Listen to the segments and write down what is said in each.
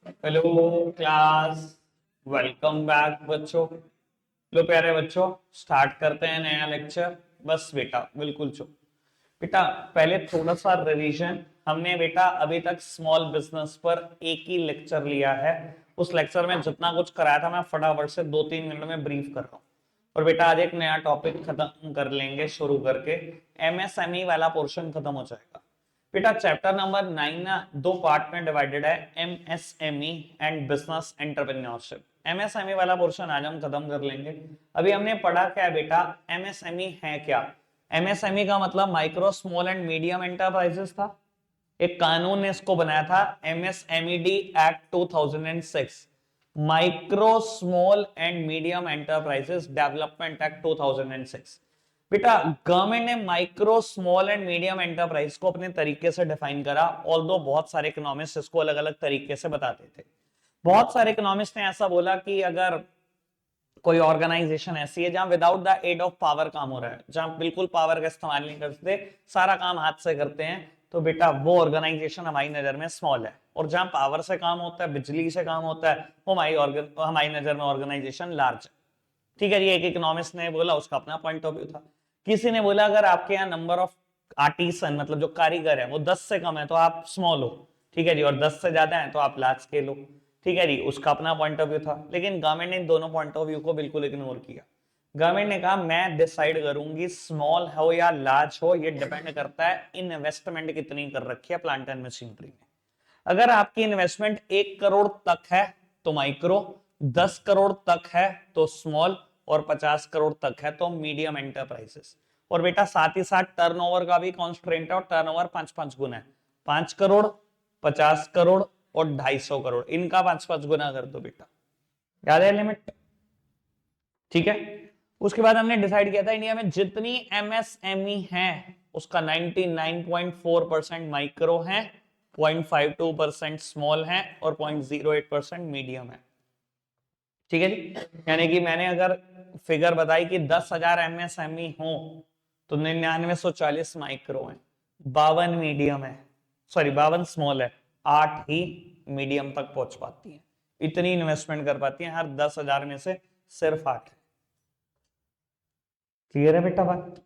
Hello class, welcome back बच्चों। लो प्यारे बच्चों, स्टार्ट करते हैं नया लेक्चर। बस बेटा बिल्कुल चुप। बेटा पहले थोड़ा सा रिवीजन। हमने बेटा अभी तक स्मॉल बिजनेस पर एक ही लेक्चर लिया है। उस लेक्चर में जितना कुछ कराया था मैं फटाफट से 2-3 मिनट में ब्रीफ कर रहा हूँ। और बेटा आज एक नया टॉपिक खत्म कर लेंगे, शुरू करके एमएसएमई वाला पोर्शन खत्म हो जाएगा। बेटा चैप्टर नंबर 9 ना दो पार्ट में डिवाइडेड है, MSME and business entrepreneurship. MSME वाला पोर्शन आज हम खत्म कर लेंगे। अभी हमने पढ़ा क्या है बेटा, एमएसएमई है क्या। एमएसएमई का मतलब micro small and medium enterprises था। एक कानून ने इसको बनाया था, MSMED act 2006, micro small and medium enterprises development act 2006। बेटा गवर्नमेंट ने micro small and medium enterprise को अपने तरीके से डिफाइन करा, ऑल्दो बहुत सारे इकोनॉमिस्ट इसको अलग अलग तरीके से बताते थे। बहुत सारे इकोनॉमिस्ट ने ऐसा बोला कि अगर कोई ऑर्गेनाइजेशन ऐसी है जहां without the aid of power काम हो रहा है, जहां बिल्कुल पावर का इस्तेमाल नहीं करते, सारा काम हाथ से करते हैं, तो बेटा वो ऑर्गेनाइजेशन हमारी नजर में स्मॉल है। और जहां पावर से काम होता है, बिजली से काम होता है, वो हमारी नजर में ऑर्गेनाइजेशन लार्ज है। ठीक है जी, एक इकोनॉमिस्ट ने बोला, उसका अपना पॉइंट ऑफ व्यू था। किसी ने बोला अगर आपके यहाँ नंबर ऑफ आर्टिसन मतलब जो कारीगर है वो 10 से कम है तो आप स्मॉल हो। ठीक है जी, और 10 से ज्यादा है तो आप लार्ज स्केल हो। ठीक है जी, उसका अपना पॉइंट ऑफ व्यू था। लेकिन गवर्नमेंट ने इन दोनों पॉइंट ऑफ व्यू को बिल्कुल इग्नोर किया। गवर्नमेंट ने कहा मैं डिसाइड करूंगी स्मॉल हो या लार्ज हो, ये डिपेंड करता है इन्वेस्टमेंट कितनी कर रखी है प्लांट एंड मशीनरी में। अगर आपकी इन्वेस्टमेंट 1 करोड़ तक है तो माइक्रो, 10 करोड़ तक है तो स्मॉल, और 50 करोड़ तक है तो मीडियम एंटरप्राइजेस। और बेटा साथ ही साथ टर्नओवर का भी कॉन्स्ट्रेंट है, और टर्नओवर 5-5 गुना है। 5 करोड़, 50 करोड़ और 250 करोड़, इनका 5-5 गुना कर दो बेटा। याद है लिमिट? ठीक है। उसके बाद हमने डिसाइड किया था इंडिया में जितनी एमएसएमई है उसका 99.4% माइक्रो है, 0.52% स्मॉल है और 0.08% मीडियम है। ठीक है जी, यानी कि मैंने अगर फिगर बताई कि 10,000 एमएसएमई हो तो 9940 माइक्रो है, 52 मीडियम है, सॉरी 52 स्मॉल है, 8 ही मीडियम तक पहुंच पाती है। इतनी इन्वेस्टमेंट कर पाती है, हर 10,000 में से सिर्फ 8 है। क्लियर है बेटा बात?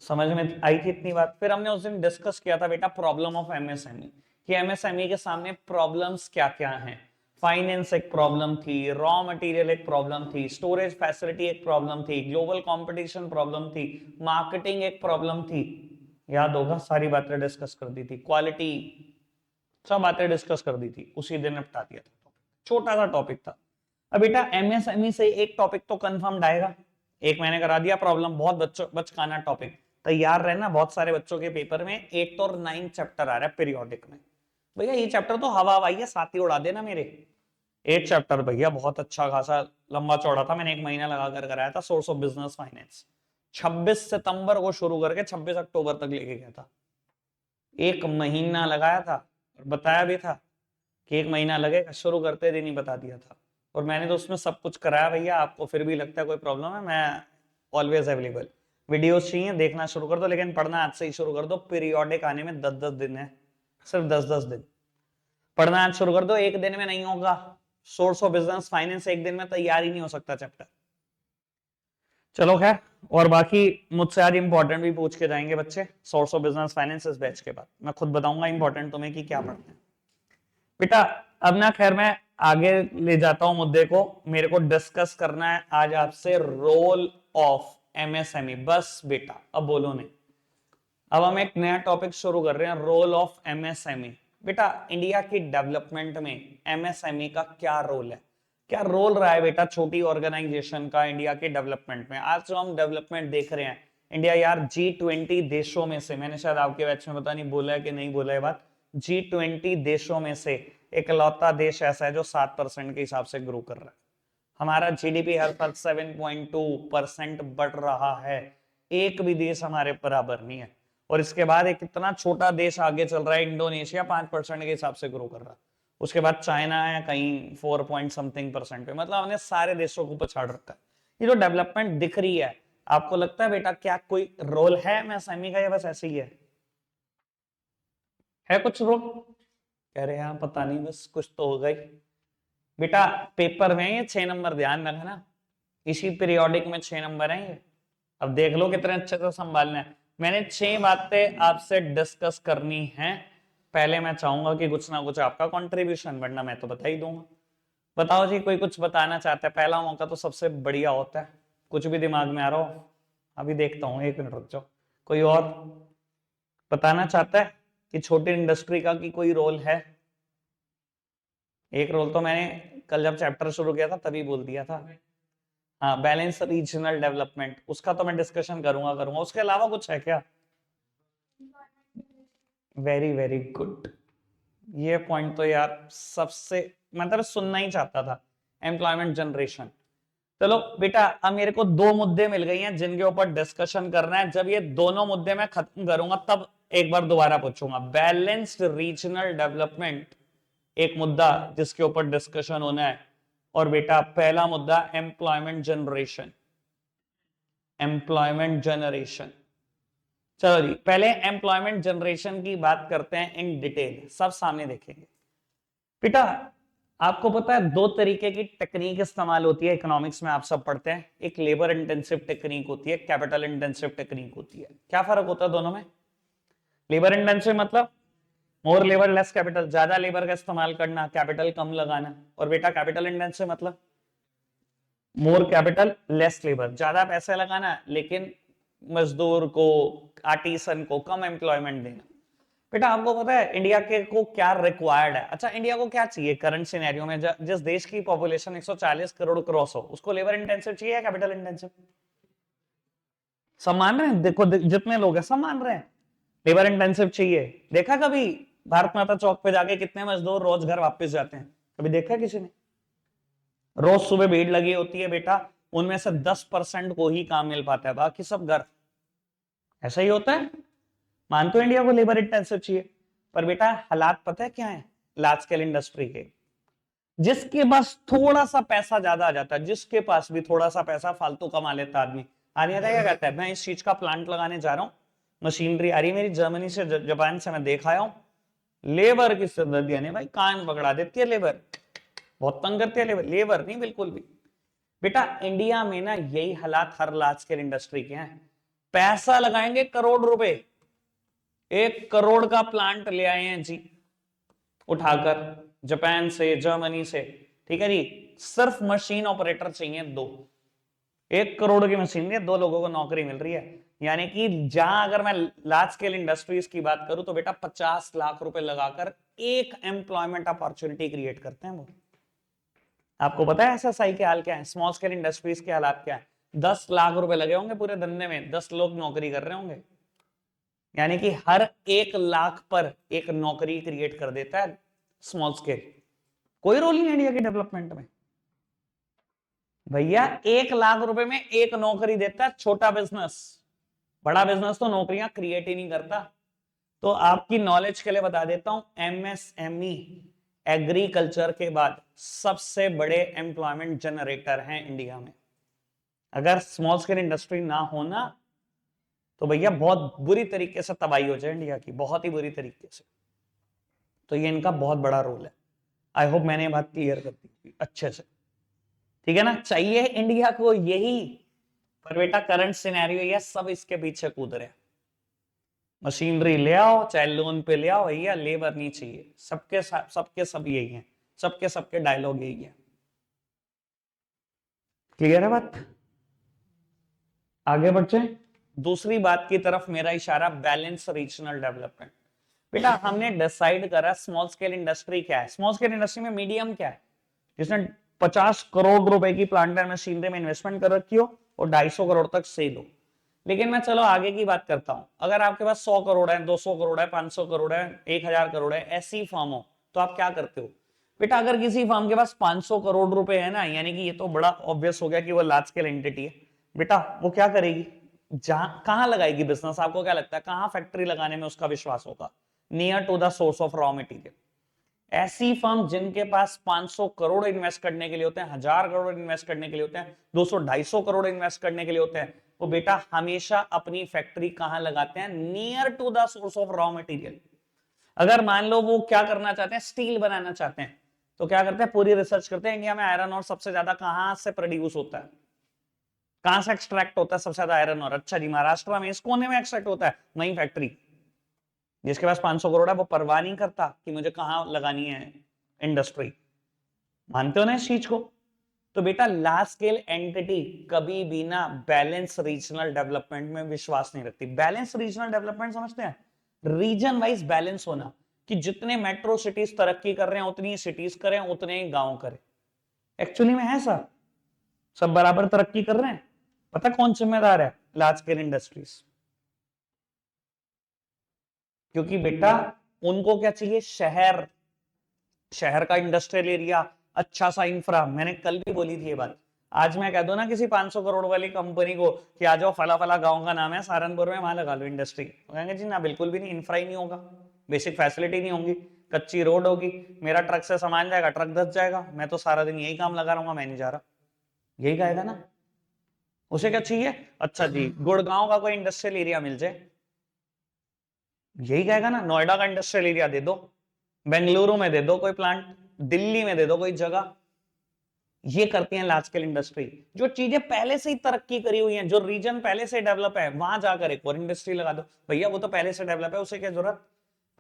समझ में आई थी इतनी बात? फिर हमने उस दिन डिस्कस किया था बेटा प्रॉब्लम ऑफ एमएसएमई, कि एमएसएमई के सामने प्रॉब्लम्स क्या क्या हैं। फाइनेंस एक प्रॉब्लम थी, रॉ मटेरियल एक प्रॉब्लम थी, स्टोरेज फैसिलिटी एक प्रॉब्लम थी, ग्लोबल कंपटीशन प्रॉब्लम थी, मार्केटिंग एक प्रॉब्लम थी। याद होगा, सारी बातें डिस्कस कर दी थी, क्वालिटी, सब बातें डिस्कस कर दी थी, उसी दिन निपटा दिया था। छोटा सा टॉपिक था। अब बेटा एमएसएमई से एक टॉपिक तो कंफर्म आएगा। एक मैंने करा दिया प्रॉब्लम, बहुत बच्चों बचकाना टॉपिक, तैयार रहना। बहुत सारे बच्चों के पेपर में 8 और 9 चैप्टर आ रहा है पीरियोडिक में। भैया ये चैप्टर तो हवा हवाई है, साथ ही उड़ा देना मेरे। 8 चैप्टर भैया बहुत अच्छा खासा लंबा चौड़ा था, मैंने 1 महीना लगा कर कराया था। सोर्स ऑफ बिजनेस फाइनेंस 26 सितंबर को शुरू करके 26 अक्टूबर तक लेके गया था। 1 महीना लगाया था, और बताया भी था कि 1 महीना लगेगा, शुरू करते दिन ही बता दिया था। और मैंने तो उसमें सब कुछ कराया भैया। आपको फिर भी लगता है कोई प्रॉब्लम है, मैं ऑलवेज अवेलेबल। वीडियोस चाहिए देखना शुरू कर दो, लेकिन पढ़ना आज से ही शुरू कर दो। पीरियोडिक आने में 10-10 दिन है, सिर्फ 10-10 दिन। पढ़ना आज शुरू कर दो, एक दिन में नहीं होगा। सोर्स ऑफ बिजनेस फाइनेंस एक दिन में तैयार ही नहीं हो सकता चैप्टर। चलो खैर, और बाकी मुझसे आज इंपॉर्टेंट भी पूछ के जाएंगे बच्चे। सोर्स ऑफ बिजनेस फाइनेंस इस बैच के बाद मैं खुद बताऊंगा इंपॉर्टेंट तुम्हें कि क्या पढ़ना है। बेटा अब ना खैर मैं आगे ले जाता हूं मुद्दे को। मेरे को डिस्कस करना है आज आपसे रोल ऑफ एमएसएमई। बस बेटा अब बोलो नहीं। अब हम एक नया टॉपिक शुरू कर रहे हैं, रोल ऑफ एमएसएमई। बेटा इंडिया की डेवलपमेंट में एमएसएमई का क्या रोल है, क्या रोल रहा है बेटा छोटी ऑर्गेनाइजेशन का इंडिया के डेवलपमेंट में। आज जो हम डेवलपमेंट देख रहे हैं, इंडिया यार G20 देशों में से, मैंने शायद आपके बैच में पता नहीं बोला है कि नहीं बोला है बात, G20 देशों में से इकलौता देश ऐसा है जो 7% के हिसाब से ग्रो कर रहा है। हमारा जीडीपी हर साल 7.2% बढ़ रहा है। एक भी देश हमारे बराबर नहीं है। और इसके बाद एक इतना छोटा देश आगे चल रहा है, इंडोनेशिया 5% के हिसाब से ग्रो कर रहा है। उसके बाद चाइना है कहीं 4 पॉइंट समथिंग परसेंट पे। मतलब हमने सारे देशों को पछाड़ रखा है। ये जो डेवलपमेंट दिख रही है, आपको लगता है बेटा क्या कोई रोल है एमएसएमई का, या बस ऐसे ही है कुछ रोल? कह रहे हैं पता नहीं, बस कुछ तो होगा ही। बेटा पेपर में ये 6 नंबर ध्यान रखना, इसी पीरियोडिक में 6 नंबर हैं ये। अब देख लो कितने अच्छे से संभालना है। मैंने 6 बातें आपसे डिस्कस करनी है। पहले मैं चाहूंगा कि कुछ ना कुछ आपका कंट्रीब्यूशन, वरना मैं तो बता ही दूंगा। बताओ जी, कोई कुछ बताना चाहता है? पहला मौका तो सबसे बढ़िया होता है। कुछ भी दिमाग में आ रहा हो? अभी देखता हूँ, 1 मिनट रुक जाओ। कोई और बताना चाहता है कि छोटी इंडस्ट्री का की कोई रोल है? एक रोल तो मैंने कल जब चैप्टर शुरू किया था तभी बोल दिया था। हाँ, बैलेंस रीजनल डेवलपमेंट, उसका तो मैं डिस्कशन करूंगा करूंगा। उसके अलावा कुछ है क्या? Very very good. ये पॉइंट तो यार सबसे मतलब सुनना ही चाहता था, एम्प्लॉयमेंट जनरेशन। चलो बेटा, अब मेरे को 2 मुद्दे मिल गई हैं जिनके ऊपर डिस्कशन करना है। जब ये दोनों मुद्दे मैं खत्म करूंगा तब एक बार दोबारा पूछूंगा। बैलेंस्ड रीजनल डेवलपमेंट एक मुद्दा जिसके ऊपर डिस्कशन होना है। और बेटा पहला मुद्दा एम्प्लॉयमेंट जनरेशन। एम्प्लॉयमेंट जनरेशन, चलो जी पहले एम्प्लॉयमेंट जनरेशन की बात करते हैं इन डिटेल, सब सामने देखेंगे। बेटा आपको पता है 2 तरीके की टेक्निक इस्तेमाल होती है इकोनॉमिक्स में, आप सब पढ़ते हैं। एक लेबर इंटेंसिव टेक्निक होती है, कैपिटल इंटेंसिव टेक्निक होती है। क्या फर्क होता है दोनों में? लेबर इंटेंसिव मतलब मोर लेबर लेस कैपिटल, ज्यादा लेबर का इस्तेमाल करना, कैपिटल कम लगाना। और बेटा कैपिटल इंटेंसिव मतलब मोर कैपिटल लेस लेबर, ज्यादा पैसे लगाना लेकिन मजदूर को, आर्टिसन को कम एम्प्लॉयमेंट देना। बेटा आपको पता है इंडिया के को क्या रिक्वायर्ड है? अच्छा, इंडिया को क्या चाहिए करंट सिनेरियो में? जिस देश की पॉपुलेशन 140 करोड़ क्रॉस हो, उसको लेबर इंटेंसिव चाहिए या कैपिटल इंटेंसिव? सब मान रहे हैं? देखो जितने लोग हैं सब मान रहे हैं लेबर इंटेंसिव चाहिए। देखा कभी भारत माता चौक पे जाके कितने मजदूर रोज घर वापस जाते हैं? कभी देखा किसी ने? रोज सुबह भीड़ लगी होती है बेटा, उनमें से 10% को ही काम मिल पाता है, बाकी सब घर। ऐसा ही होता है। मानते हो इंडिया को लेबर इंटेंसिव चाहिए, पर बेटा हालात पता है क्या है लार्ज स्केल इंडस्ट्री के? जिसके पास थोड़ा सा पैसा ज्यादा आ जाता है, जिसके पास भी थोड़ा सा पैसा फालतू कमा लेता आदमी, आदमी क्या कहता है, मैं इस चीज का प्लांट लगाने जा रहा हूं, मशीनरी आ रही मेरी जर्मनी से, जापान से, मैं देख आया हूं। लेबर की सिरदर्दियां नहीं भाई, कान पकड़ा देती है लेबर, बहुत तंग करती है लेबर। लेबर नहीं बिल्कुल भी। बेटा इंडिया में ना यही हालात हर लार्ज स्केल इंडस्ट्री के हैं। पैसा लगाएंगे करोड़ रुपए, 1 करोड़ का प्लांट ले आए हैं जी उठाकर जापान से, जर्मनी से, ठीक है जी। सिर्फ मशीन ऑपरेटर चाहिए 2, 1 करोड़ की मशीन में 2 लोगों को नौकरी मिल रही है। यानी कि जहां अगर मैं लार्ज स्केल इंडस्ट्रीज की बात करूं तो बेटा 50 लाख रुपए लगाकर एक एम्प्लॉयमेंट अपॉर्चुनिटी क्रिएट करते हैं वो। आपको पता है एसएसआई के हाल क्या है, स्मॉल स्केल इंडस्ट्रीज के हालात क्या है? 10 लाख रुपए लगे होंगे पूरे धंधे में, 10 लोग नौकरी कर रहे होंगे। यानी कि हर 1 लाख पर एक नौकरी क्रिएट कर देता है स्मॉल स्केल। कोई रोल नहीं है इंडिया के डेवलपमेंट में भैया। 1 लाख रुपए में एक नौकरी देता है छोटा बिजनेस। बड़ा बिजनेस तो नौकरियां क्रिएट ही नहीं करता। तो आपकी नॉलेज के लिए बता देता हूं, एमएसएमई एग्रीकल्चर के बाद सबसे बड़े एम्प्लॉयमेंट जनरेटर हैं इंडिया में। अगर स्मॉल स्केल इंडस्ट्री ना होना तो भैया बहुत बुरी तरीके से तबाही हो जाए इंडिया की, बहुत ही बुरी तरीके से। तो ये इनका बहुत बड़ा रोल है। आई होप मैंने ये बात क्लियर कर दी अच्छे से, ठीक है ना? चाहिए इंडिया को यही, पर बेटा करंट सिनेरियो ये सब इसके पीछे कूद रहे हैं। मशीनरी ले आओ चाहे लोन पे ले आओ भैया, लेबर नहीं चाहिए। सबके सब यही है, सबके डायलॉग यही है। क्लियर है बात? आगे बढ़ते हैं दूसरी बात की तरफ। मेरा इशारा बैलेंस रीजनल डेवलपमेंट। बेटा हमने डिसाइड करा स्मॉल स्केल इंडस्ट्री क्या है। स्मॉल स्केल इंडस्ट्री में मीडियम क्या है? जिसने 50 करोड़ रुपए की प्लांट एंड मशीनरी में इन्वेस्टमेंट कर रखी हो और 250 करोड़ तक सेल हो। लेकिन मैं चलो आगे की बात करता हूं, अगर आपके पास 100 करोड़ है, 200 करोड़ है, 500 करोड़ है, 1000 करोड़ है, ऐसी फर्म हो, तो आप क्या करते हो? बेटा अगर किसी फर्म के पास 500 करोड़ रुपए है ना, यानी कि ये तो बड़ा ऑब्वियस हो गया कि वो लार्ज स्केल एंटिटी है। बेटा वो क्या करेगी? जहां कहां लगाएगी बिजनेस? आपको क्या लगता है कहां फैक्ट्री लगाने में उसका विश्वास होगा? Near to the source of raw material. ऐसी फर्म जिनके पास 500 करोड़ इन्वेस्ट करने के लिए होते हैं, 1000 करोड़ इन्वेस्ट करने के लिए होते हैं, 200 250 करोड़ इन्वेस्ट करने के लिए होते हैं, वो बेटा हमेशा अपनी फैक्ट्री कहां लगाते हैं? Near to the source of raw material. अगर मान लो वो क्या करना चाहते हैं, स्टील बनाना चाहते हैं, तो क्या करते हैं, पूरी रिसर्च करते हैं इंडिया में आयरन और सबसे ज्यादा कहां से प्रोड्यूस होता है, कहां से एक्सट्रैक्ट होता है सबसे ज्यादा आयरन और। अच्छा जी, महाराष्ट्र में इस कोने में एक्सट्रैक्ट होता है, वही फैक्ट्री। जिसके पास 500 करोड़ है वो परवाह नहीं करता कि मुझे कहां लगानी है इंडस्ट्री। मानते हो ना इस चीज को? तो बेटा लार्ज स्केल एंटिटी कभी भी ना बैलेंस रीजनल डेवलपमेंट में विश्वास नहीं रखती। बैलेंस रीजनल डेवलपमेंट समझते हैं? रीजन वाइज बैलेंस होना, कि जितने मेट्रो सिटीज तरक्की कर रहे हैं उतनी सिटीज करें, उतने ही गांव करें। एक्चुअली में है सर, सब बराबर तरक्की कर रहे हैं। पता कौन जिम्मेदार है? Large scale industries. क्योंकि बेटा उनको क्या चाहिए? शहर, शहर का इंडस्ट्रियल एरिया, अच्छा सा इंफ्रा। मैंने कल भी बोली थी ये बात। आज मैं कह दूं ना किसी 500 करोड़ वाली कंपनी को कि आ जाओ, फला फला गांव का नाम है सहारनपुर में, वहां लगा लो इंडस्ट्री, कहेंगे जी ना बिल्कुल भी नहीं, इंफ्रा ही नहीं होगा, बेसिक फैसिलिटी नहीं होंगी, कच्ची रोड होगी, मेरा ट्रक से सामान जाएगा, ट्रक धस जाएगा, मैं तो सारा दिन यही काम लगा रहूंगा, मैं नहीं जा रहा। यही कहेगा ना। उसे क्या चाहिए? अच्छा जी, गुड़गांव का कोई इंडस्ट्रियल एरिया मिल जाए, यही कहेगा ना। नोएडा का इंडस्ट्रियल एरिया दे दो, बेंगलुरु में दे दो कोई प्लांट, दिल्ली में दे दो कोई जगह। ये करती हैं लार्ज स्केल इंडस्ट्री। जो चीजें पहले से ही तरक्की करी हुई हैं, जो रीजन पहले से डेवलप है, वहां जाकर एक और इंडस्ट्री लगा दो। भैया वो तो पहले से डेवलप है, उसे क्या जरूरत?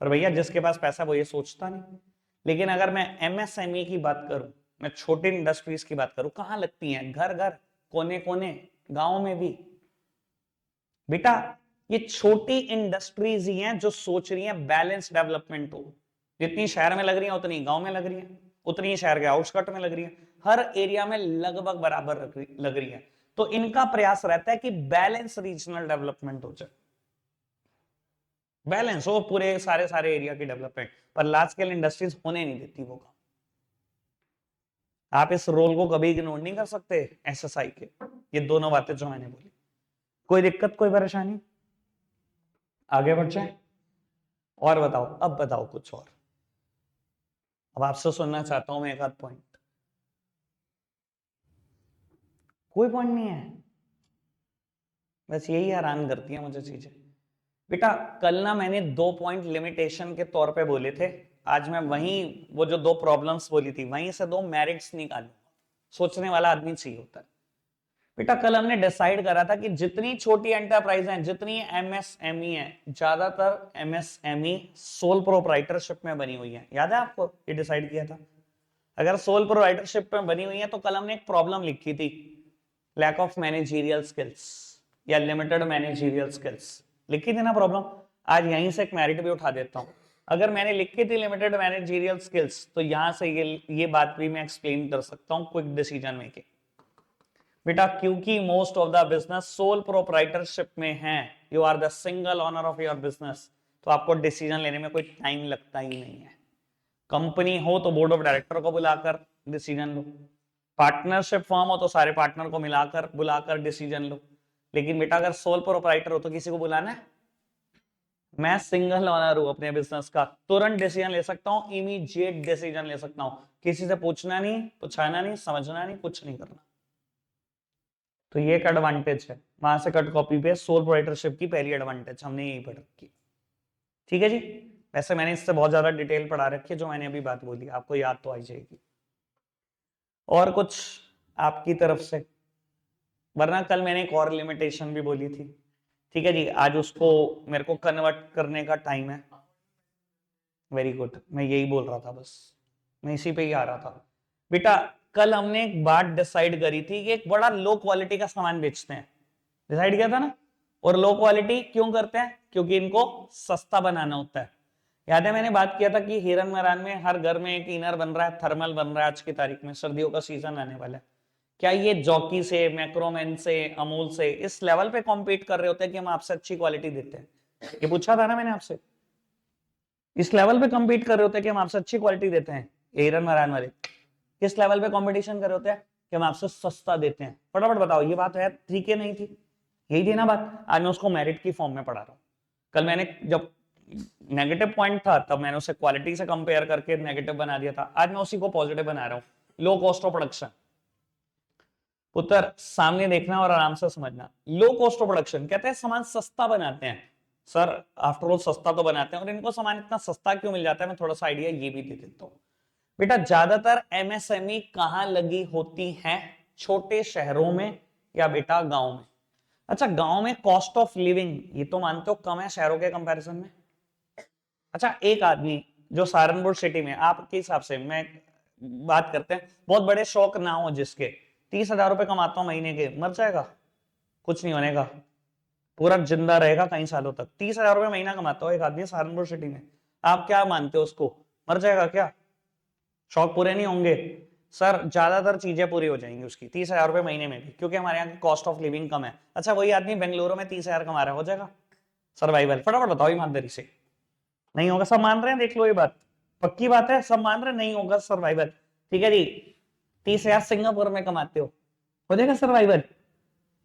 पर भैया जिसके पास पैसा वो ये सोचता नहीं। लेकिन अगर मैं एमएसएमई की बात करूं, मैं छोटी इंडस्ट्रीज की बात करूं, कहां लगती हैं? घर घर, कोने कोने, गांव में भी। बेटा ये छोटी इंडस्ट्रीज ही हैं जो सोच रही हैं बैलेंस डेवलपमेंट हो। जितनी शहर में लग रही है उतनी गांव में लग रही है, उतनी ही शहर के आउटस्कर्ट में लग रही है, हर एरिया में लगभग बराबर लग रही है। तो इनका प्रयास रहता है कि बैलेंस रीजनल डेवलपमेंट हो जाए, बैलेंस हो पूरे सारे सारे एरिया की डेवलपमेंट। पर लार्ज स्केल इंडस्ट्रीज होने नहीं देती वो काम। आप इस रोल को कभी इग्नोर नहीं कर सकते एसएसआई के। ये दोनों बातें जो मैंने बोली, कोई दिक्कत, कोई परेशानी? आगे बढ़ जाए और बताओ, अब बताओ कुछ और। अब आपसे सुनना चाहता हूं मैं एक आध पॉइंट। कोई पॉइंट नहीं है? बस यही हैरान करती है मुझे चीजें। बेटा कल ना मैंने 2 पॉइंट लिमिटेशन के तौर पे बोले थे, आज मैं वहीं वो जो 2 प्रॉब्लम्स बोली थी वहीं से 2 मेरिट्स निकालूंगा। सोचने वाला आदमी चाहिए होता है। बेटा कल हमने डिसाइड करा था कि जितनी छोटी एंटरप्राइज हैं, जितनी एमएसएमई है, ज्यादातर एमएसएमई सोल प्रोप्राइटरशिप में बनी हुई है। याद है आपको? ये डिसाइड किया था। अगर सोल प्रोप्राइटरशिप में बनी हुई है तो कल हमने एक प्रॉब्लम लिखी थी, लैक ऑफ मैनेजरियल स्किल्स या लिमिटेड मैनेजरियल स्किल्स। लिखी थी ना प्रॉब्लम? आज यहीं से एक मेरिट भी उठा देता हूं। अगर मैंने लिखी थी लिमिटेड मैनेजरियल स्किल्स, तो यहां से ये बात भी मैं एक्सप्लेन कर सकता हूं, क्विक डिसीजन मेकिंग। बेटा क्योंकि most of the business sole proprietorship में है, you are the single owner of your business, तो आपको डिसीजन लेने में कोई टाइम लगता ही नहीं है। कंपनी हो तो बोर्ड ऑफ डायरेक्टर को बुलाकर डिसीजन लो, पार्टनरशिप फॉर्म हो तो सारे पार्टनर को मिलाकर बुलाकर डिसीजन लो। लेकिन बेटा अगर सोल प्रोप्राइटर हो तो किसी को बुलाना है? मैं सिंगल ओनर हूं अपने बिजनेस का, तुरंत डिसीजन ले सकता हूं, इमीडिएट डिसीजन ले सकता हूं, किसी से पूछना नहीं, पूछाना नहीं, समझना नहीं, कुछ नहीं करना। तो ये एक एडवांटेज है। वहां से कट कॉपी पे सोल प्रोप्राइटरशिप की पहली एडवांटेज हमने यही पढ़ रखी। ठीक है जी। वैसे मैंने इससे बहुत ज्यादा डिटेल पढ़ा रखी है, जो मैंने अभी बात बोली आपको याद तो आ जाएगी। और कुछ आपकी तरफ से? वरना कल मैंने एक और लिमिटेशन भी बोली थी। ठीक है जी, आज उसको मेरे को कन्वर्ट करने का टाइम है। वेरी गुड, मैं यही बोल रहा था, बस मैं इसी पे ही आ रहा था। बेटा कल हमने एक बात डिसाइड करी थी कि एक बड़ा लो क्वालिटी का सामान बेचते हैं, डिसाइड किया था ना। और लो क्वालिटी क्यों करते हैं? क्योंकि इनको सस्ता बनाना होता है। याद है मैंने बात किया था कि हिरन मैदान में हर घर में एक इनर बन रहा है, थर्मल बन रहा है। आज की तारीख में सर्दियों का सीजन आने वाला है, क्या ये जॉकी से, मैक्रोमैन से, अमूल से इस लेवल पे कॉम्पीट कर रहे होते हैं कि हम आपसे अच्छी क्वालिटी देते हैं? ये पूछा था ना मैंने आपसे। इस लेवल पे कॉम्पीट कर रहे होते हैं कि हम आपसे अच्छी क्वालिटी देते हैं? हिरन मैदान वाले किस लेवल पे कॉम्पिटिशन कर रहे होते हैं कि हम आपसे सस्ता देते हैं? फटाफट बताओ, ये बात है थी कि नहीं थी? यही थी ना बात। आज मैं उसको मेरिट की फॉर्म में पढ़ा रहा हूं। कल मैंने जब नेगेटिव पॉइंट था तब मैंने उसे क्वालिटी से कंपेयर करके नेगेटिव बना दिया था, आज मैं उसी को पॉजिटिव बना रहा हूं। Low cost of production. पुत्र सामने देखना और आराम से समझना। लो कॉस्ट ऑफ प्रोडक्शन कहते हैं सामान सस्ता बनाते हैं। सर आफ्टर ऑल सस्ता तो बनाते हैं, और इनको सामान इतना सस्ता क्यों मिल जाता है मैं थोड़ा सा आइडिया ये भी दे देता हूँ। बेटा ज्यादातर एमएसएमई कहाँ लगी होती हैं? छोटे शहरों में या बेटा गांव में? अच्छा, गांव में कॉस्ट ऑफ लिविंग ये तो मानते हो कम है शहरों के कंपैरिजन में। अच्छा, एक आदमी जो सहारनपुर सिटी में, आपके हिसाब से मैं बात करते हैं, बहुत बड़े शौक ना हो जिसके, 30,000 रुपए कमाता हूं महीने के, मर जाएगा? कुछ नहीं होने का, पूरा जिंदा रहेगा कई सालों तक। 30,000 रुपए महीना कमाता हो एक आदमी सहारनपुर सिटी में, आप क्या मानते हो उसको, मर जाएगा क्या? शौक पूरे नहीं होंगे? सर ज्यादातर चीजें पूरी हो जाएंगी उसकी 30,000 रुपए महीने में भी, क्योंकि हमारे यहाँ की कॉस्ट ऑफ लिविंग कम है। अच्छा, वही आदमी बेंगलुरु में 30,000 कमा रहा है, हो जाएगा सर्वाइवल? फटाफट बताओ ईमानदारी से। नहीं होगा, सब मान रहे हैं, देख लो ये बात, पक्की बात है, सब मान रहे हैं नहीं होगा सर्वाइवल। ठीक है जी, 30,000 सिंगापुर में कमाते हो जाएगा सर्वाइवल?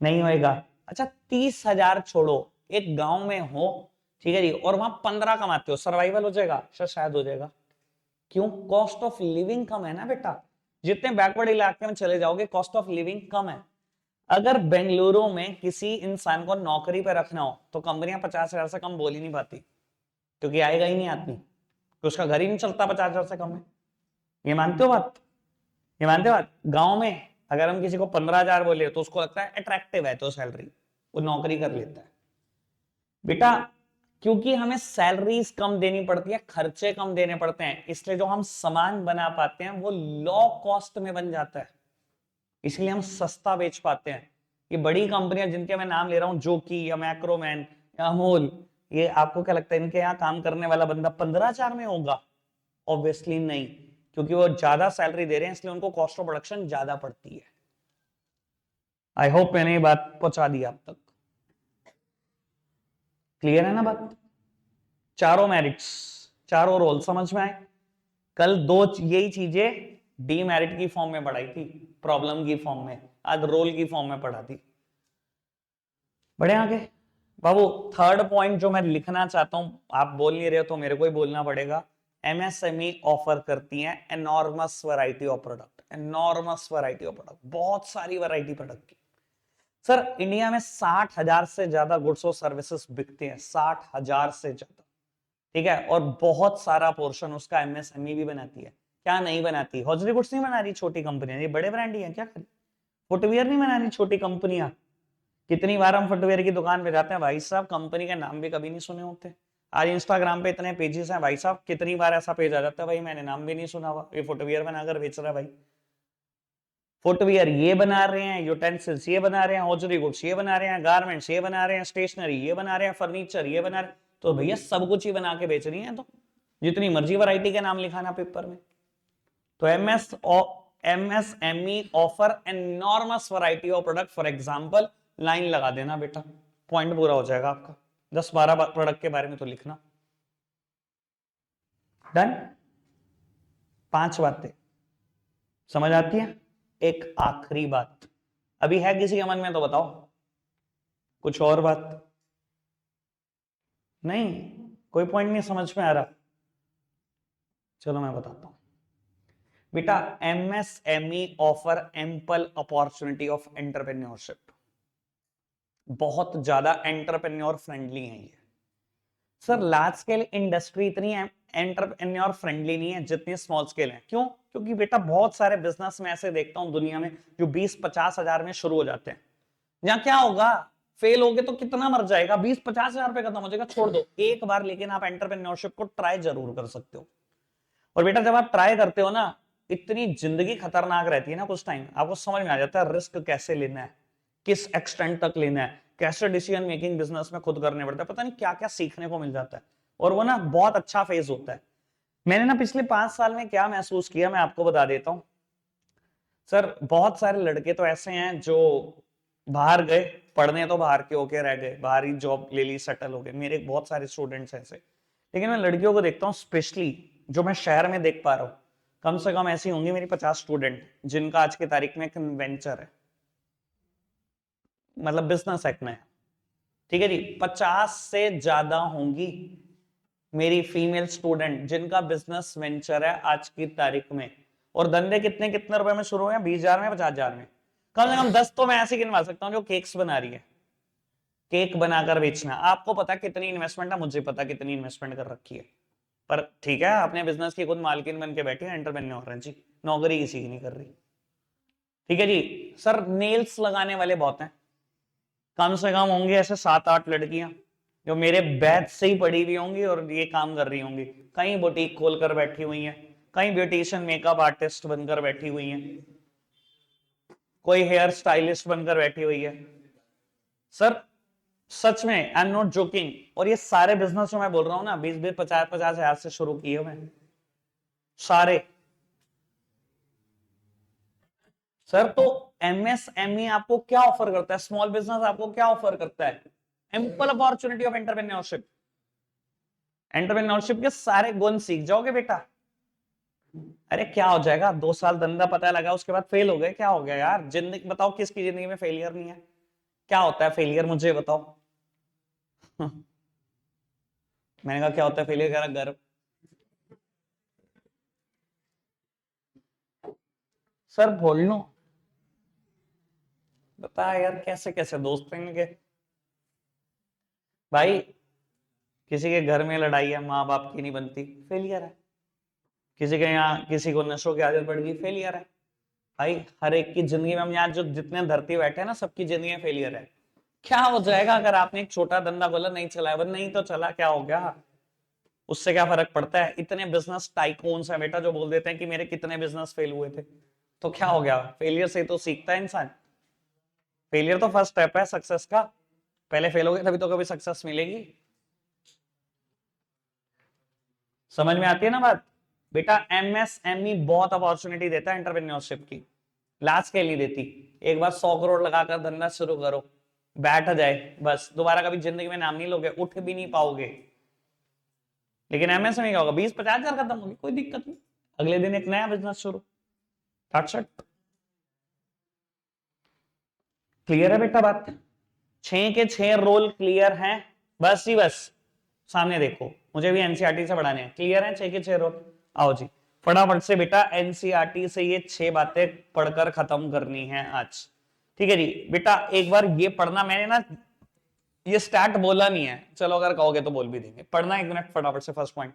नहीं होएगा। अच्छा, 30,000 छोड़ो, एक गांव में हो, ठीक है जी, और वहां 15 कमाते हो, सर्वाइवल हो जाएगा? शायद हो जाएगा। क्यों? कॉस्ट ऑफ लिविंग कम है ना बेटा। जितने बैकवर्ड इलाके में चले जाओगे कॉस्ट ऑफ लिविंग कम है। अगर बेंगलुरु में किसी इंसान को नौकरी पर रखना हो तो कंपनियां 50,000 से कम बोल ही नहीं पाती, क्योंकि आएगा ही नहीं आदमी, तो उसका घर ही नहीं चलता 50,000 से कम में। ये मानते हो बात? ये मानते हो बात? गांव में अगर हम किसी को 15,000 बोले तो उसको लगता है अट्रैक्टिव है, तो सैलरी, वो नौकरी कर लेता है। बेटा क्योंकि हमें सैलरीज कम देनी पड़ती है, खर्चे कम देने पड़ते हैं, इसलिए जो हम सामान बना पाते हैं वो लो कॉस्ट में बन जाता है, इसलिए हम सस्ता बेच पाते हैं। ये बड़ी कंपनियां जिनके मैं नाम ले रहा हूं, जोकी या मैक्रोमैन या अमूल, ये आपको क्या लगता है इनके यहाँ काम करने वाला बंदा 15,000 में होगा? ऑब्वियसली नहीं, क्योंकि वो ज्यादा सैलरी दे रहे हैं इसलिए उनको कॉस्ट ऑफ प्रोडक्शन ज्यादा पड़ती है। आई होप मैंने ये बात पहुंचा दी आप तक, क्लियर है ना बात? चारों मेरिट्स, चारों रोल समझ में आए? कल दो यही चीजें डीमेरिट की फॉर्म में पढ़ाई थी, प्रॉब्लम की फॉर्म में, आज रोल की फॉर्म में पढ़ा दी। बढ़े आगे बाबू। थर्ड पॉइंट जो मैं लिखना चाहता हूं, आप बोल नहीं रहे हो तो मेरे को ही बोलना पड़ेगा। एमएसएमई ऑफर करती है enormous variety of product, enormous variety of product, बहुत सारी वैरायटी प्रोडक्ट की। सर इंडिया में 60,000 से ज्यादा गुड्स और सर्विसेज बिकते हैं, 60,000 से ज्यादा, ठीक है, और बहुत सारा पोर्शन उसका एमएसएमई भी बनाती है। क्या नहीं बनाती? हॉजरी गुड्स नहीं बना रही छोटी कंपनियां, ये बड़े ब्रांड ही है क्या? फुटवियर नहीं बना रही छोटी कंपनियां? कितनी बार हम फुटवेयर की दुकान पे जाते हैं भाई साहब, कंपनी के नाम भी कभी नहीं सुने होते। आज इंस्टाग्राम पे इतने पेजेस हैं भाई साहब, कितनी बार ऐसा पेज आ जाता है भाई मैंने नाम भी नहीं सुना हुआ, ये फुटवियर बनाकर बेच रहा है भाई। फुटवियर ये बना रहे हैं, यूटेंसिल्स ये बना रहे हैं, हॉजरी गुड्स ये बना रहे हैं, गारमेंट्स ये बना रहे हैं, स्टेशनरी ये बना रहे हैं, फर्नीचर ये बना रहे हैं, तो भैया सब कुछ ही बना के बेच रही है, तो जितनी मर्जी वैरायटी के नाम लिखाना पेपर में। तो MSME offer enormous variety of product, for example line लगा देना बेटा, पॉइंट पूरा हो जाएगा आपका। 10-12 प्रोडक्ट के बारे में तो लिखना। डन? 5 बातें समझ आती है? एक आखिरी बात अभी है किसी के मन में तो बताओ, कुछ और बात? नहीं, कोई पॉइंट नहीं समझ में आ रहा? चलो मैं बताता हूं बेटा। MSME offer ample opportunity of entrepreneurship, बहुत ज्यादा एंटरप्रेन्योर फ्रेंडली है ये। सर लार्ज स्केल इंडस्ट्री इतनी एंटरप्रेन्योर फ्रेंडली नहीं है जितनी स्मॉल स्केल है। क्यों? क्योंकि बेटा बहुत सारे बिजनेस में ऐसे देखता हूं दुनिया में जो 20-50 हजार में शुरू हो जाते हैं। जहां क्या होगा, फेल हो गए तो कितना मर जाएगा, 20-50 हजार पे खत्म हो जाएगा, छोड़ दो एक बार। लेकिन आप एंटरप्रेन्योरशिप को ट्राई जरूर कर सकते हो। और बेटा जब आप ट्राई करते हो ना, इतनी जिंदगी खतरनाक रहती है ना, कुछ टाइम आपको समझ में आ जाता है रिस्क कैसे लेना है, किस एक्सटेंट तक लेना है, कैसे डिसीजन मेकिंग बिजनेस में खुद करने पड़ता है, पता नहीं क्या क्या सीखने को मिल जाता है। और वो ना बहुत अच्छा फेज होता है। मैंने ना पिछले 5 साल में क्या महसूस किया मैं आपको बता देता हूं। सर बहुत सारे लड़के तो ऐसे हैं जो बाहर गए पढ़ने, तो बाहर के होके रह गए, बाहर ही जॉब ले ली, सेटल हो गए, मेरे बहुत सारे स्टूडेंट्स ऐसे। लेकिन मैं लड़कियों को देखता हूँ स्पेशली, जो मैं शहर में देख पा रहा हूँ, कम से कम ऐसी होंगी मेरी 50 स्टूडेंट जिनका आज की तारीख में एक वेंचर है, मतलब बिजनेस एक्ट में। ठीक है जी, 50 से ज्यादा होंगी मेरी फीमेल स्टूडेंट जिनका बिजनेस वेंचर है आज की तारीख में। और धंधे कितने कितने रुपए में शुरू हुए? 20,000 में, 50,000 में। कम से कम 10 तो मैं ऐसे गिनवा सकता हूँ जो केक्स बना रही है, केक बनाकर बेचना। आपको पता कितनी इन्वेस्टमेंट है, मुझे पता कितनी इन्वेस्टमेंट कर रखी है। पर ठीक है, अपने बिजनेस की खुद मालकिन बन के बैठी है, एंटरप्रेन्योर है जी, नौकरी किसी की नहीं कर रही। ठीक है जी। सर नेल्स लगाने वाले बहुत हैं, कम से कम होंगे ऐसे 7-8 लड़कियां जो मेरे बैच से ही पढ़ी हुई होंगी और ये काम कर रही होंगी। कहीं बुटीक खोलकर बैठी हुई हैं, कहीं ब्यूटिशियन मेकअप आर्टिस्ट बनकर बैठी हुई हैं, कोई हेयर स्टाइलिस्ट बनकर बैठी हुई है। सर सच में, आई एम नॉट जोकिंग। और ये सारे बिजनेस जो मैं बोल रहा हूं ना, 20-20, 50-50 हजार से शुरू किए हुए हैं सारे। सर तो एमएसएमई आपको क्या ऑफर करता है, स्मॉल बिजनेस आपको क्या ऑफर करता है? Ample opportunity of entrepreneurship. Entrepreneurship के सारे गुण सीख जाओगे बेटा। अरे क्या हो जाएगा, 2 साल धंधा पता लगा, उसके बाद फेल हो गए, क्या हो गया यार? जिंदगी बताओ, किसकी जिंदगी में फेलियर नहीं है? क्या होता है फेलियर, मुझे बताओ। मैंने कहा क्या होता है फेलियर, कह रहा गर्व। सर बोल लो, बता यार कैसे कैसे दोस्त हैं इनके। भाई किसी के घर में लड़ाई है, माँ बाप की नहीं बनती, फेलियर है। किसी के यहाँ किसी को नशों की आदत पड़ गई, फेलियर है। भाई हर एक की जिंदगी में, हम यहाँ जो जितने धरती बैठे हैं ना, सबकी जिंदगी में फेलियर है। क्या हो जाएगा अगर आपने एक छोटा धंधा खोला, नहीं चलाया, वो नहीं तो चला, क्या हो गया? उससे क्या फर्क पड़ता है? इतने बिजनेस टाइकून्स हैं बेटा जो बोल देते हैं कि मेरे कितने बिजनेस फेल हुए थे, तो क्या हो गया? फेलियर से तो सीखता है इंसान। फेलियर तो फर्स्ट स्टेप है सक्सेस का। पहले फेल हो गए तभी तो कभी सक्सेस मिलेगी। समझ में आती है ना बात? बेटा एमएसएमई बहुत अपॉर्चुनिटी देता है एंटरप्रेन्योरशिप की, लार्ज स्केल नहीं देती। एक बार 100 करोड़ लगाकर धंधा शुरू करो, बैठ जाए, बस दोबारा कभी जिंदगी में नाम नहीं लोगे, उठ भी नहीं पाओगे। लेकिन एमएसएमई क्या होगा, 20-50 हजार खत्म होगी, कोई दिक्कत नहीं, अगले दिन एक नया बिजनेस शुरू। क्लियर है बेटा बात? 6 के 6 रोल क्लियर हैं, बस ही बस। सामने देखो, मुझे भी एनसीईआरटी से पढ़ाने हैं, क्लियर है 6 के 6 रोल? आओ जी, फटाफट से बेटा एनसीईआरटी से ये 6 बातें पढ़कर खत्म करनी है आज। ठीक है जी बेटा, एक बार ये पढ़ना, मैंने ना ये स्टार्ट बोला नहीं है, चलो अगर कहोगे तो बोल भी देंगे। पढ़ना 1 मिनट फटाफट से, फर्स्ट पॉइंट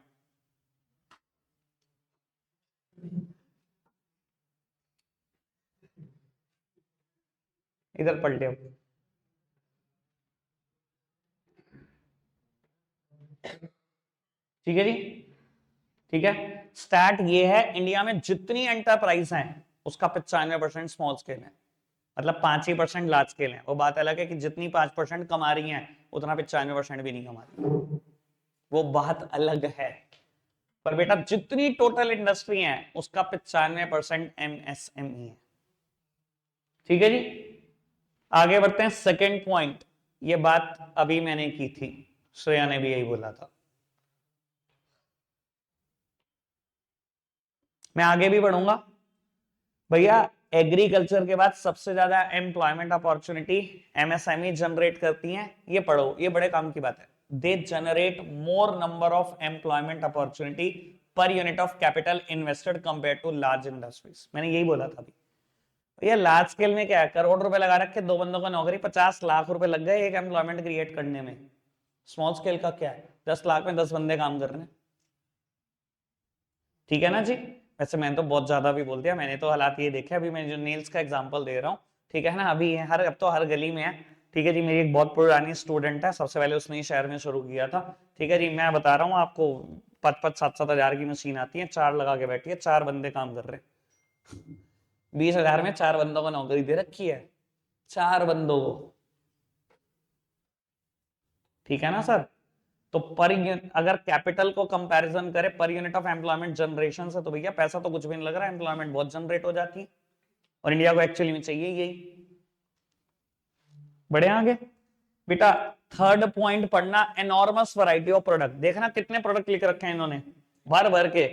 इधर पलटे। ठीक है जी, ठीक है। स्टार्ट ये है, इंडिया में जितनी एंटरप्राइज हैं उसका 95% स्मॉल स्केल है, मतलब 5% लार्ज स्केल है। वो बात अलग है कि जितनी 5% कमा रही हैं उतना 95% भी नहीं कमा रही, वो बात अलग है। पर बेटा जितनी टोटल इंडस्ट्री है उसका 95% एमएसएमई है। ठीक है जी, आगे बढ़ते हैं। सेकेंड पॉइंट, ये बात अभी मैंने की थी, श्रेया ने भी यही बोला था। मैं आगे भी बढ़ूंगा भैया। एग्रीकल्चर के बाद सबसे ज्यादा एम्प्लॉयमेंट अपॉर्चुनिटी एमएसएमई जनरेट करती हैं, ये पढ़ो, ये बड़े काम की बात है। They generate more number of employment opportunity per unit of capital invested compare to large industries. मैंने यही बोला था अभी। भैया लार्ज स्केल में क्या है, करोड़ रुपए लगा रखे, 2 बंदों को नौकरी, 50 लाख रुपए लग गए एक एम्प्लॉयमेंट क्रिएट करने में। स्मॉल स्केल का क्या है, 10 लाख में 10 बंदे काम कर रहे हैं। ठीक है ना जी? वैसे मैंने तो बहुत ज्यादा भी बोल दिया, मैंने तो हालात ये देखे, अभी मैं जो नेल्स का एग्जांपल दे रहा हूँ। ठीक है ना, अभी हर अब तो हर गली में है। ठीक है जी, मेरी एक बहुत पुरानी स्टूडेंट है, सबसे पहले उसने ही शहर में शुरू किया था। ठीक है जी, मैं बता रहा हूँ आपको, 5-5, 7-7 हजार की मशीन आती है, 4 लगा के बैठी है, 4 बंदे काम कर रहे हैं। 20 हजार में 4 बंदों को नौकरी दे रखी है, 4 बंदों को। ठीक है ना सर? तो पर यूनिट अगर कैपिटल को कंपैरिजन करें पर यूनिट ऑफ एम्प्लॉयमेंट जनरेशन से, तो भैया पैसा तो कुछ भी नहीं लग रहा है, एम्प्लॉयमेंट बहुत जनरेट हो जाती है। और इंडिया को एक्चुअली में चाहिए यही। बढ़े आगे बेटा। थर्ड पॉइंट पढ़ना, एनॉर्मस वैरायटी ऑफ प्रोडक्ट। देखना कितने प्रोडक्ट लिख रखे हैं इन्होंने, भर भर के।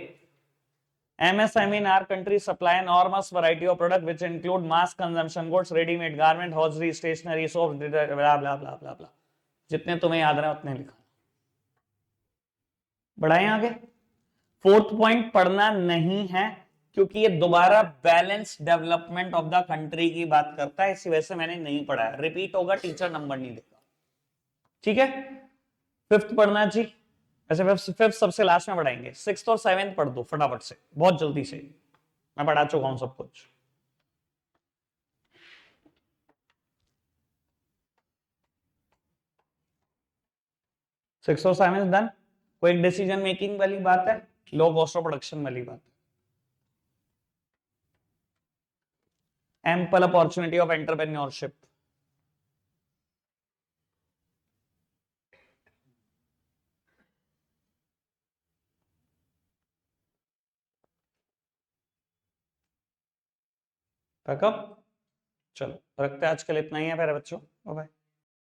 MSME in our country supply enormous variety of product which include mass consumption goods, ready-made garment, hosiery, stationery, soap, blah blah blah blah blah। जितने तुम्हें याद रहे उतने लिखा। बढ़ाएं आगे। फोर्थ पॉइंट पढ़ना नहीं है क्योंकि ये दोबारा balance development of the country की बात करता है, इसी वजह से मैंने नहीं पढ़ा है। रिपीट होगा, टीचर नंबर नहीं देगा। ठीक है। फिफ्थ पढ़ना जी, ऐसे फिफ्थ सबसे लास्ट में पढ़ाएंगे, सिक्स और सेवेंथ पढ़ दो फटाफट से, बहुत जल्दी से, मैं पढ़ा चुका हूं सब कुछ। सिक्स और सेवेंथ डन। कोई डिसीजन मेकिंग वाली बात है, लो कॉस्ट ऑफ प्रोडक्शन वाली बात है, एम्पल अपॉर्चुनिटी ऑफ एंटरप्रेन्योरशिप। चलो रखते हैं, आज के लिए इतना ही है मेरे बच्चों, बाय।